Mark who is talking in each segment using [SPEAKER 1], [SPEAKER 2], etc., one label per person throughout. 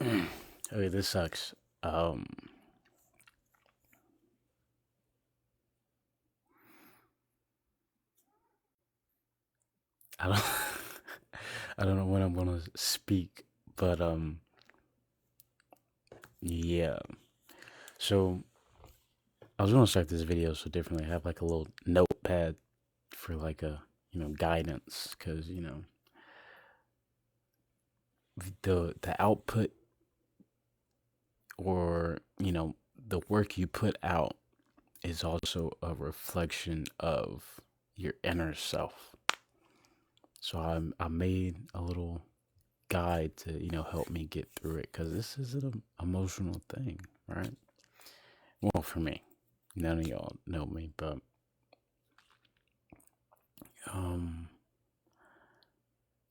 [SPEAKER 1] Okay, this sucks. I don't I don't know when I'm gonna speak, but yeah. So I was gonna start this video so differently. I have like a little notepad for like a guidance, because the output, or the work you put out is also a reflection of your inner self. So I made a little guide to help me get through it, because this is an emotional thing, right? Well, for me, none of y'all know me, but um,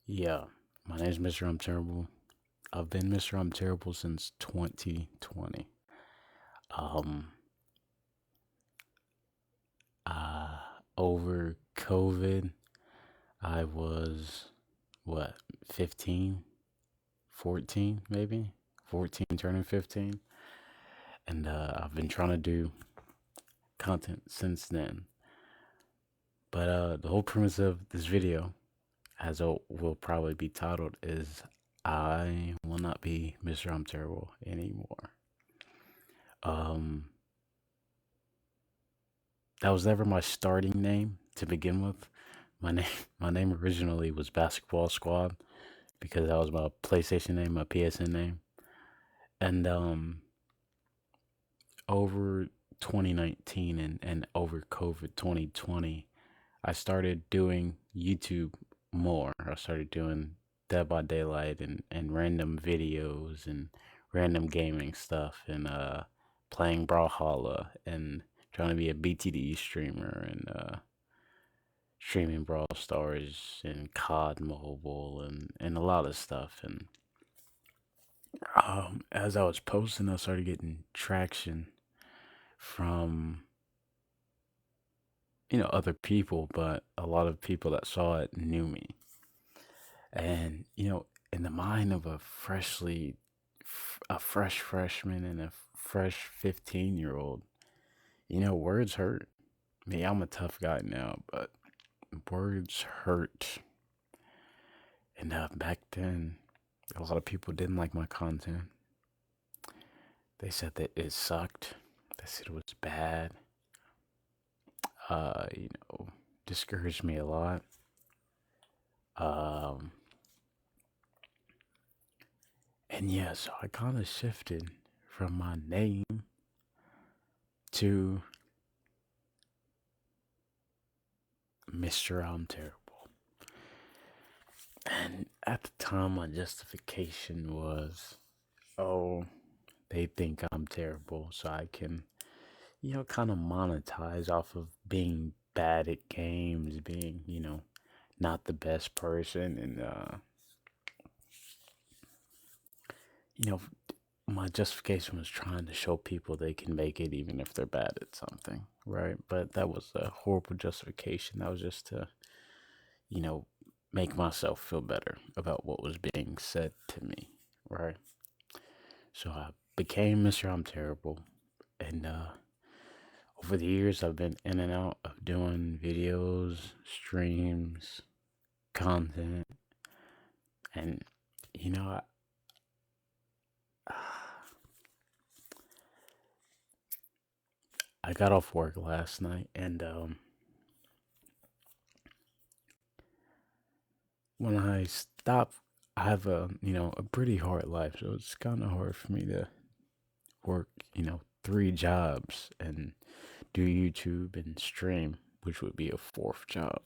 [SPEAKER 1] yeah, my name's Mr. I'm Terrible. I've been Mr. I'm Terrible since 2020. Um, uh, Over COVID, I was what, 15, 14, maybe 14, turning 15, and I've been trying to do content since then. But the whole premise of this video, as it will probably be titled, is I will not be Mr. I'm Terrible anymore. Um, that was never my starting name to begin with. My name, my name originally was Basketball Squad, because that was my PlayStation name, my PSN name, and over 2019 and over COVID 2020, I started doing YouTube more. I started doing Dead by Daylight and random videos and random gaming stuff, and playing Brawlhalla and trying to be a BTD streamer, and streaming Brawl Stars and COD Mobile and a lot of stuff. And as I was posting, I started getting traction from other people, but a lot of people that saw it knew me. And in the mind of a fresh freshman and a fresh 15-year-old, words hurt. Me, I'm a tough guy now, but words hurt. And back then, a lot of people didn't like my content. They said that it sucked. They said it was bad. Uh, you know, Discouraged me a lot. Um, and yeah, so I kind of shifted from my name to Mr. I'm Terrible. And at the time, my justification was, oh, they think I'm terrible, so I can, kind of monetize off of being bad at games, being, not the best person. And, you know, my justification was trying to show people they can make it even if they're bad at something, right? But that was a horrible justification. That was just to, you know, make myself feel better about what was being said to me, right? So I became Mr. I'm Terrible. And over the years, I've been in and out of doing videos, streams, content. And, you know, I got off work last night, and when I stop, I have a pretty hard life, so it's kind of hard for me to work 3 jobs and do YouTube and stream, which would be a fourth job.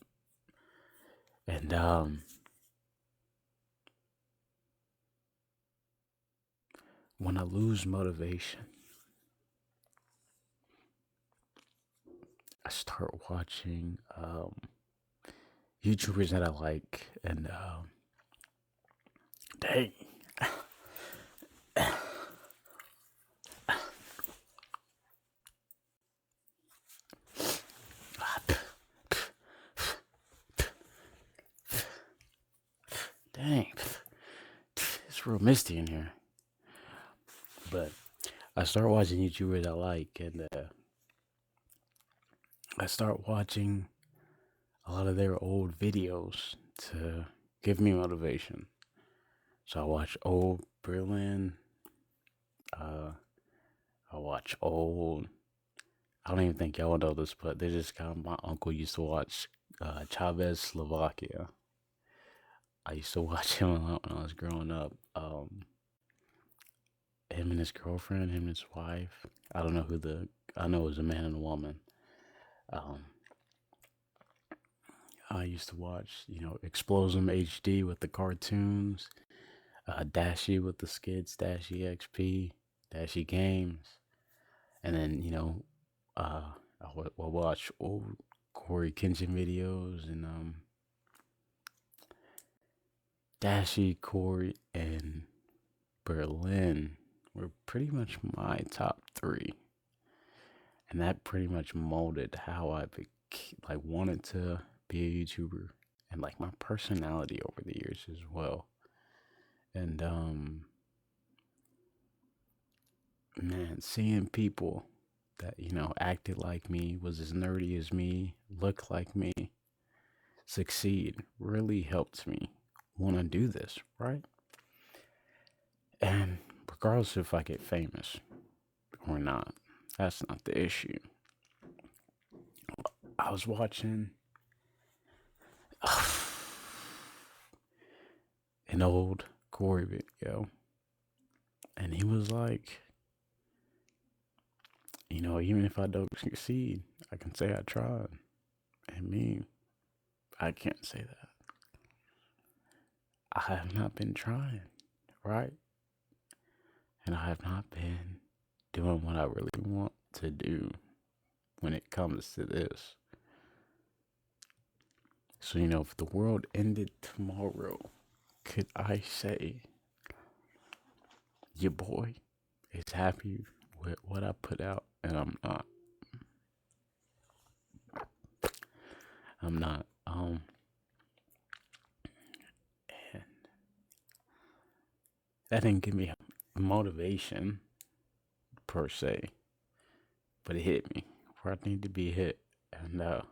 [SPEAKER 1] And when I lose motivation, I start watching YouTubers that I like, and dang. Dang, it's real misty in here. But I start watching YouTubers I like, and I start watching a lot of their old videos to give me motivation. So I watch old Berlin. I watch old. I don't even think y'all know this, but there's this guy my uncle used to watch, Chavez Slovakia. I used to watch him a lot when I was growing up. Him and his girlfriend, him and his wife. I don't know who the. I know it was a man and a woman. Um, I used to watch, Explosion HD with the cartoons, Dashie with the skits, Dashie XP, Dashie Games, and then will watch old CoryxKenshin videos and Dashie, Cory, and Berlin were pretty much my top three, and that pretty much molded how I wanted to be a YouTuber and like my personality over the years as well. And man, seeing people that acted like me, was as nerdy as me, looked like me, succeed really helped me want to do this, right? And regardless if I get famous or not, that's not the issue. I was watching an old Cory video, and he was like, even if I don't succeed, I can say I tried. And me, I can't say that. I have not been trying, right? And I have not been doing what I really want to do when it comes to this. So, if the world ended tomorrow, could I say your boy is happy with what I put out? And I'm not. I'm not. And that didn't give me motivation per se, but it hit me where I need to be hit. And I'm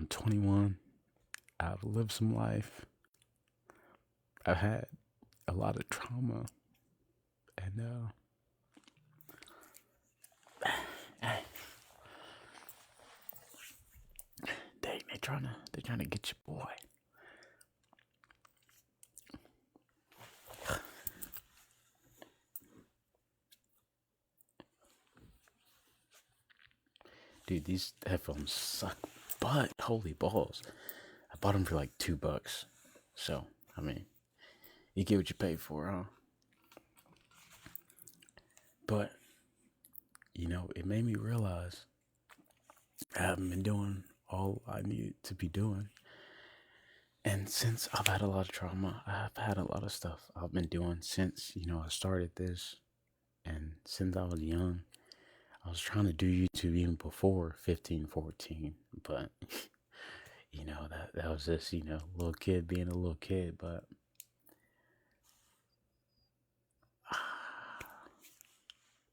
[SPEAKER 1] 21. I've lived some life. I've had a lot of trauma, and dang, they're trying to get your boy. Dude, these headphones suck butt. Holy balls. I bought them for like $2. So, I mean, you get what you pay for, huh? But, it made me realize I haven't been doing all I needed to be doing. And since I've had a lot of trauma, I've had a lot of stuff I've been doing since, I started this. And since I was young, I was trying to do YouTube even before 15, 14. But, that was just, little kid being a little kid. But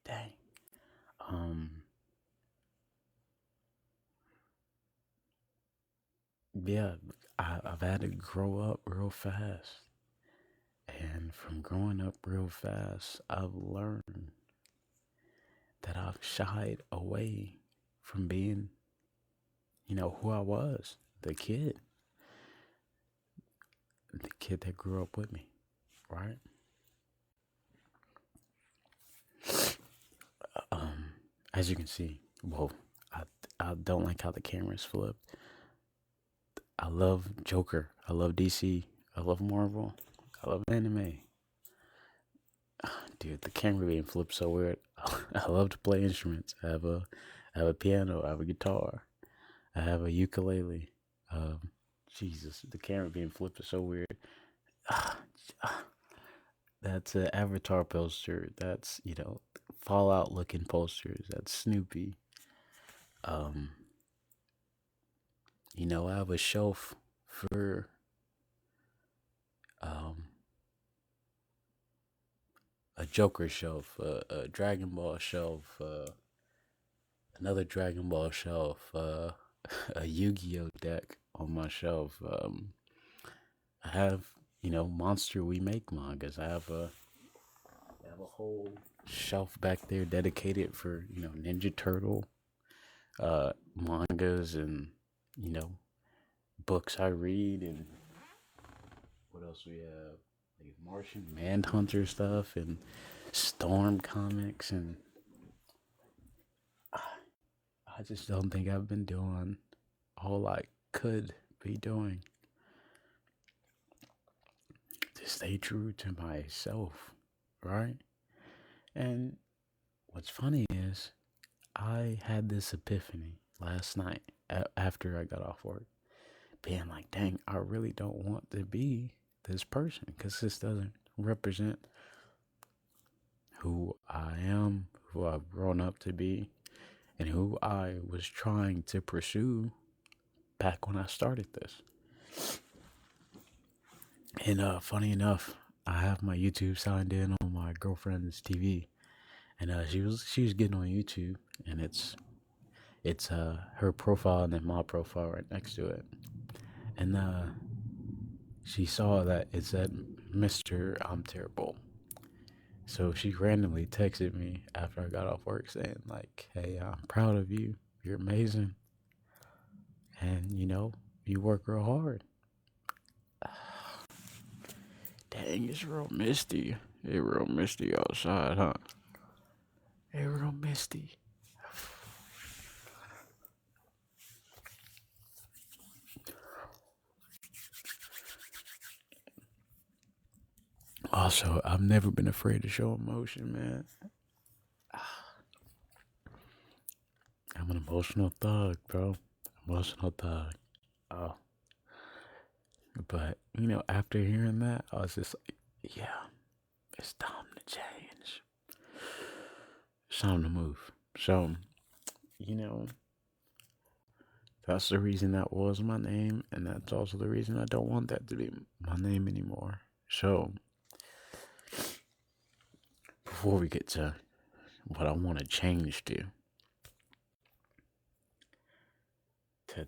[SPEAKER 1] dang. Yeah, I've had to grow up real fast. And from growing up real fast, I've learned that I've shied away from being, who I was, the kid that grew up with me, right? As you can see, I don't like how the camera's flipped. I love Joker. I love DC. I love Marvel. I love anime. Dude, the camera being flipped so weird. I love to play instruments. I have a piano. I have a guitar. I have a ukulele. Jesus, the camera being flipped is so weird. That's an Avatar poster. That's Fallout looking posters. That's Snoopy. I have a shelf for a Joker shelf, a Dragon Ball shelf, another Dragon Ball shelf, a Yu-Gi-Oh deck on my shelf. I have, Monster We Make mangas. I have a whole shelf back there dedicated for, Ninja Turtle mangas and, you know, books I read. And what else we have? Like Martian Manhunter stuff and Storm comics. And I just don't think I've been doing all I could be doing to stay true to myself, right? And what's funny is I had this epiphany last night after I got off work, being like, dang, I really don't want to be this person because this doesn't represent who I am, who I've grown up to be, and who I was trying to pursue back when I started this. And funny enough, I have my YouTube signed in on my girlfriend's TV, and she was getting on YouTube, and it's her profile and then my profile right next to it, and she saw that it said Mr. I'm Terrible. So she randomly texted me after I got off work saying like, "Hey, I'm proud of you. You're amazing, and you work real hard." Dang, it's real misty. It's real misty outside, huh? It's real misty. Also, I've never been afraid to show emotion, man. I'm an emotional thug, bro. Emotional thug. Oh. But, after hearing that, I was just like, yeah, it's time to change. It's time to move. So, that's the reason that was my name, and that's also the reason I don't want that to be my name anymore. So, before we get to what I want to change to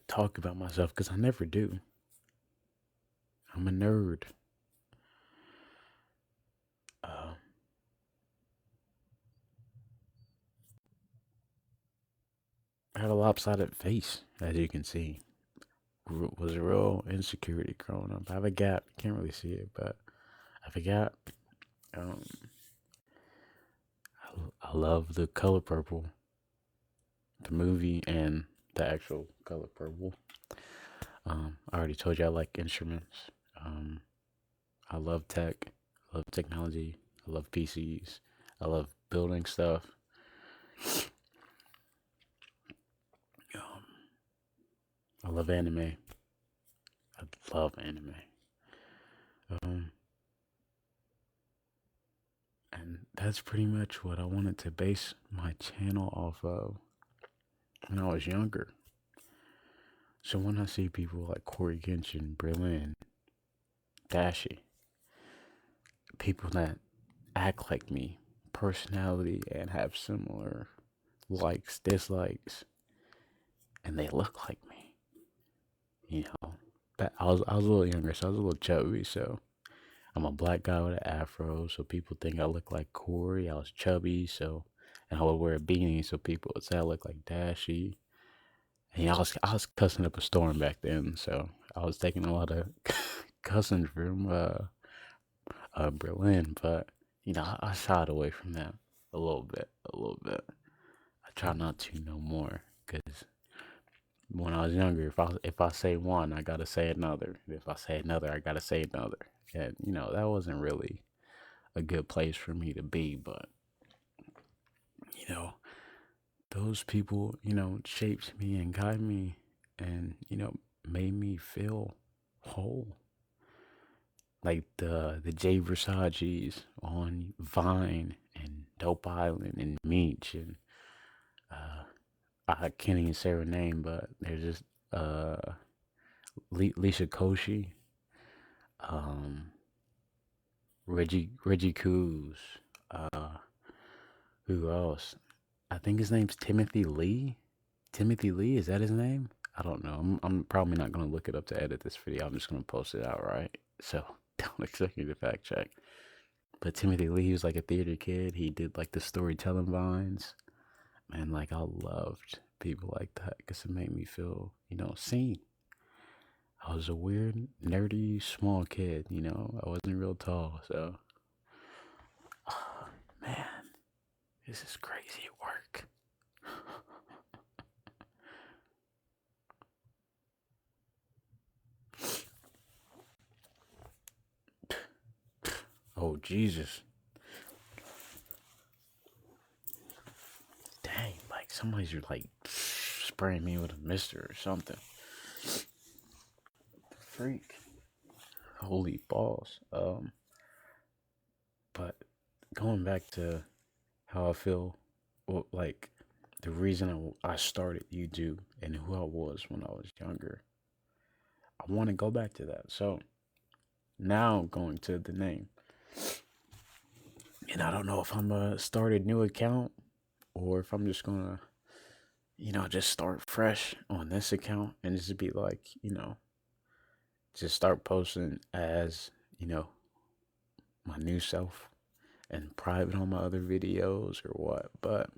[SPEAKER 1] talk about myself, because I never do. I'm a nerd. I have a lopsided face, as you can see. Was a real insecurity growing up. I have a gap. You can't really see it, but I have a gap. I love the color purple, the movie, and the actual color purple. I already told you I like instruments. I love tech. I love technology. I love PCs. I love building stuff. I love anime. I love anime. And that's pretty much what I wanted to base my channel off of when I was younger. So when I see people like CoryxKenshin, Berlin, Dashie, people that act like me, personality, and have similar likes, dislikes, and they look like me, But I was a little younger, so I was a little chubby. So I'm a black guy with an afro, so people think I look like Cory. I was chubby, and I would wear a beanie, so people would say I look like Dashie. And I was cussing up a storm back then, so I was taking a lot of cussing from Berlin, but I shied away from that a little bit. I try not to no more, because when I was younger, if I say one, I gotta say another. If I say another, I gotta say another, and that wasn't really a good place for me to be. But those people, shaped me and guided me, and made me feel whole. Like the Jay Versace's on Vine and Dope Island and Meech, and I can't even say her name, but there's just Lisa Koshy, Reggie Coos, Who else? I think his name's Timothy Lee. Timothy Lee, is that his name? I don't know. I'm probably not gonna look it up to edit this video. I'm just gonna post it out, right? So don't expect me to fact check. But Timothy Lee, he was like a theater kid. He did like the storytelling vines. And like I loved people like that because it made me feel, seen. I was a weird, nerdy, small kid, I wasn't real tall, so oh, man, this is crazy work. Oh Jesus. Dang, like somebody's like spraying me with a mister or something. Freak. Holy balls. But going back to how I feel, well, like the reason I started YouTube and who I was when I was younger, I want to go back to that. So now going to the name, and I don't know if I'm gonna start a new account or if I'm just gonna, just start fresh on this account and just be like, just start posting as, my new self and private on my other videos or what. But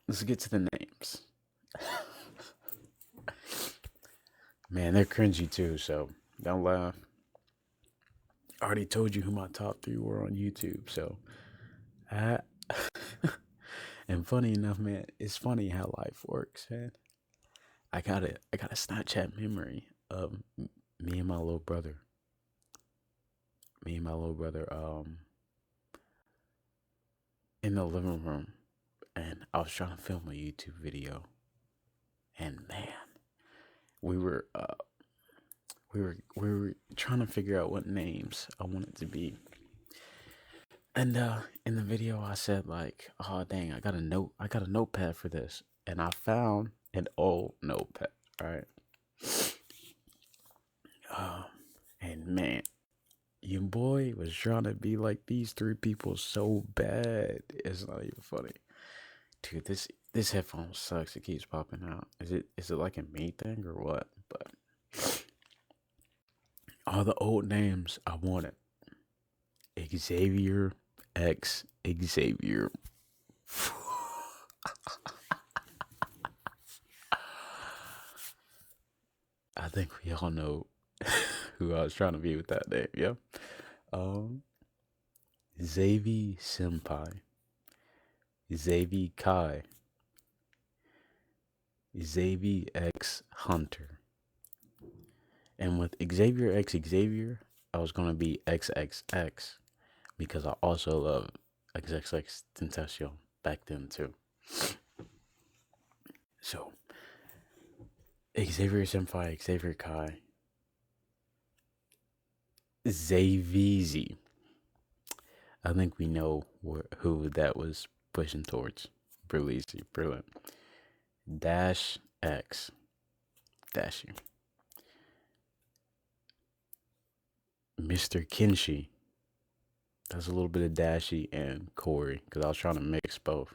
[SPEAKER 1] let's get to the names. Man, they're cringy too, so don't laugh. I already told you who my top 3 were on YouTube, so I and funny enough, man, it's funny how life works, man. I got a Snapchat memory of me and my little brother. In the living room, and I was trying to film a YouTube video, and man, we were trying to figure out what names I wanted to be. And in the video, I said like, "Oh dang, I got a notepad for this," and I found an old notepad, right? And man, your boy was trying to be like these 3 people so bad. It's not even funny, dude. This headphone sucks. It keeps popping out. Is it like a me thing or what? But all the old names I wanted: Xavier X Xavier. I think we all know who I was trying to be with that name. Yeah. Xavier Senpai, Xavier Kai, Xavier X Hunter. And with Xavier X Xavier, I was gonna be XXX because I also love XXX Tentacion back then too. So Xavier Senpai, Xavier Kai, Xavier. I think we know who that was pushing towards. Berleezy, brilliant. Dash X, Dashie. Mr. Kenshi. That's a little bit of Dashie and Cory because I was trying to mix both.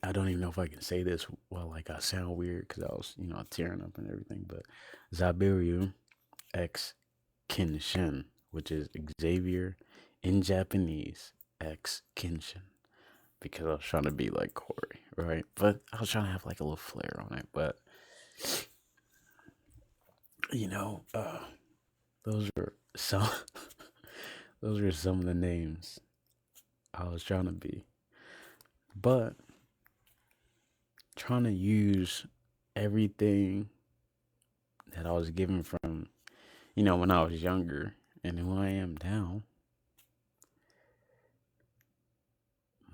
[SPEAKER 1] I don't even know if I can say this while like I sound weird because I was tearing up and everything. But Xavier X Kenshin, which is Xavier in Japanese, X Kenshin, because I was trying to be like Cory, right? But I was trying to have like a little flair on it. But those were some those were some of the names I was trying to be. But trying to use everything that I was given from, when I was younger and who I am now.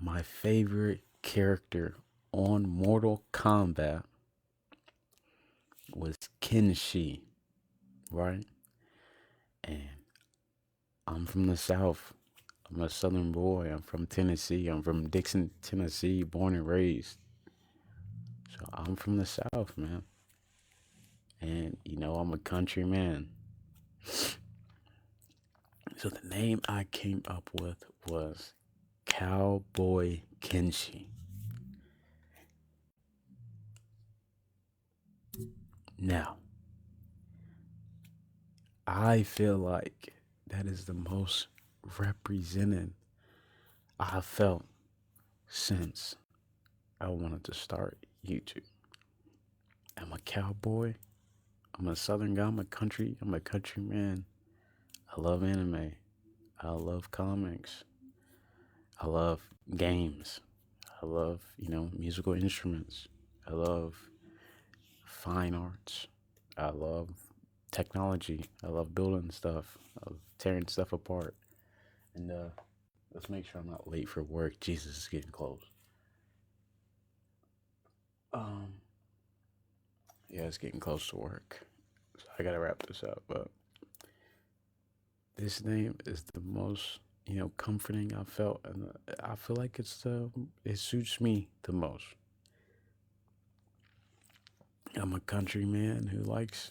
[SPEAKER 1] My favorite character on Mortal Kombat was Kenshi, right? And I'm from the South. I'm a Southern boy. I'm from Tennessee. I'm from Dixon, Tennessee, born and raised. So I'm from the South, man. And, I'm a country man. So the name I came up with was CowboyxKenshi. Now, I feel like that is the most represented I felt since I wanted to start YouTube. I'm a cowboy. I'm a southern guy. I'm a country man. I love anime. I love comics. I love games. I love, musical instruments. I love fine arts. I love technology. I love building stuff. I love tearing stuff apart. And let's make sure I'm not late for work. Jesus, is getting close. Um, yeah, it's getting close to work. So I gotta wrap this up. But this name is the most, comforting I felt, and I feel like it suits me the most. I'm a country man who likes,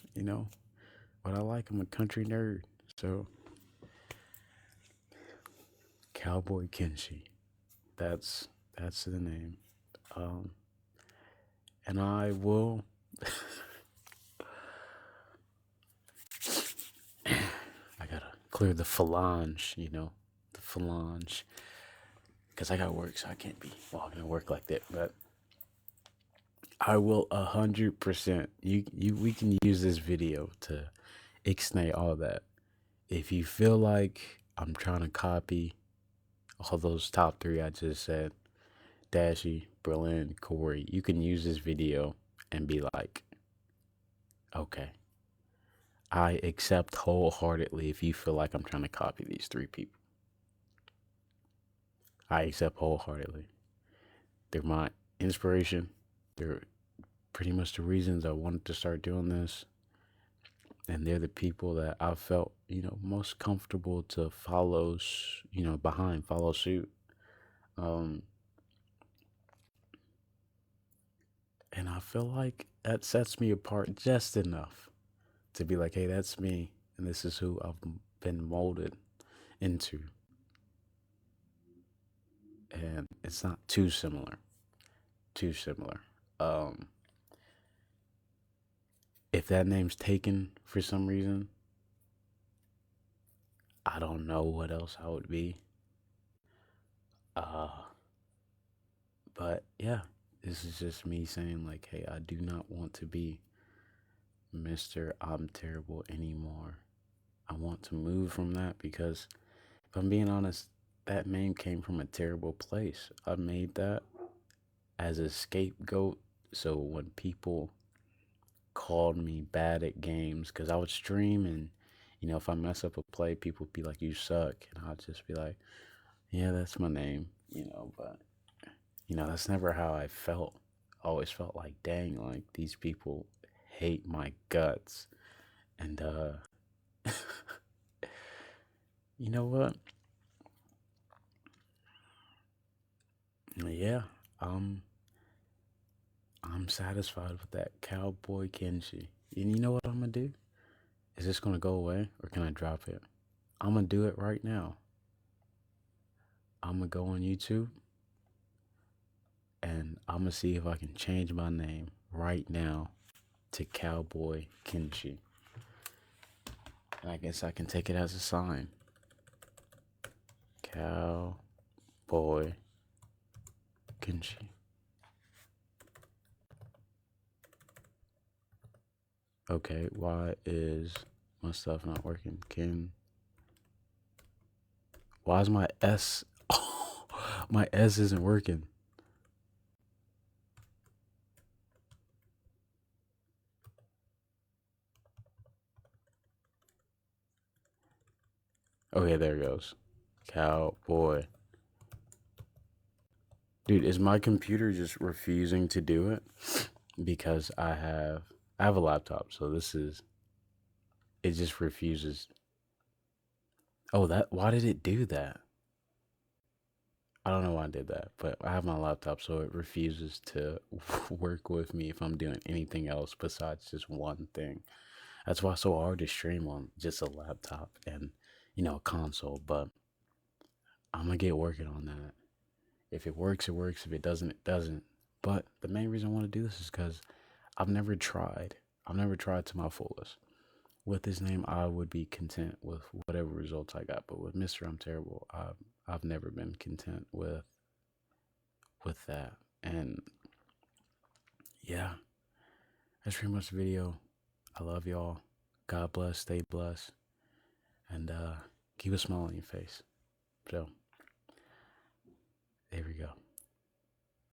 [SPEAKER 1] what I like. I'm a country nerd. So CowboyxKenshi. That's the name. Um, and I will. I gotta clear the phalange, the phalange, because I got work, so I can't be walking to work like that. But I will 100%. We can use this video to ixnay all that. If you feel like I'm trying to copy all those top three I just said, Dashie, Berlin, Corey, you can use this video and be like, okay, I accept wholeheartedly if you feel like I'm trying to copy these three people. I accept wholeheartedly. They're my inspiration. They're pretty much the reasons I wanted to start doing this. And they're the people that I felt, most comfortable to follow, follow suit. Um, and I feel like that sets me apart just enough to be like, hey, that's me. And this is who I've been molded into. And it's not too similar. Too similar. Um, if that name's taken for some reason, I don't know what else I would be. Uh, but yeah, this is just me saying, like, hey, I do not want to be Mr. I'm Terrible anymore. I want to move from that because, if I'm being honest, that name came from a terrible place. I made that as a scapegoat. So when people called me bad at games, because I would stream and, if I mess up a play, people would be like, you suck. And I'd just be like, yeah, that's my name, but, that's never how I felt. I always felt like, dang, like these people hate my guts. And, you know what? Yeah, um, I'm satisfied with that CowboyxKenshi. And you know what I'm gonna do? Is this gonna go away or can I drop it? I'm gonna do it right now. I'm gonna go on YouTube and I'm gonna see if I can change my name right now to CowboyxKenshi. And I guess I can take it as a sign. CowboyxKenshi. Okay, why is my stuff not working? Why is my S? Oh, my S isn't working. Okay, there it goes. Cowboy. Dude, is my computer just refusing to do it? Because I have a laptop, so it just refuses. Oh, why did it do that? I don't know why I did that, but I have my laptop, so it refuses to work with me if I'm doing anything else besides just one thing. That's why it's so hard to stream on just a laptop. And, a console. But I'm gonna get working on that. If it works, it works. If it doesn't, it doesn't. But the main reason I want to do this is because I've never tried. I've never tried to my fullest. With this name, I would be content with whatever results I got. But with Mr. I'm Terrible, I've never been content with that. And yeah, that's pretty much the video. I love y'all. God bless. Stay blessed. And keep a smile on your face. So, there we go.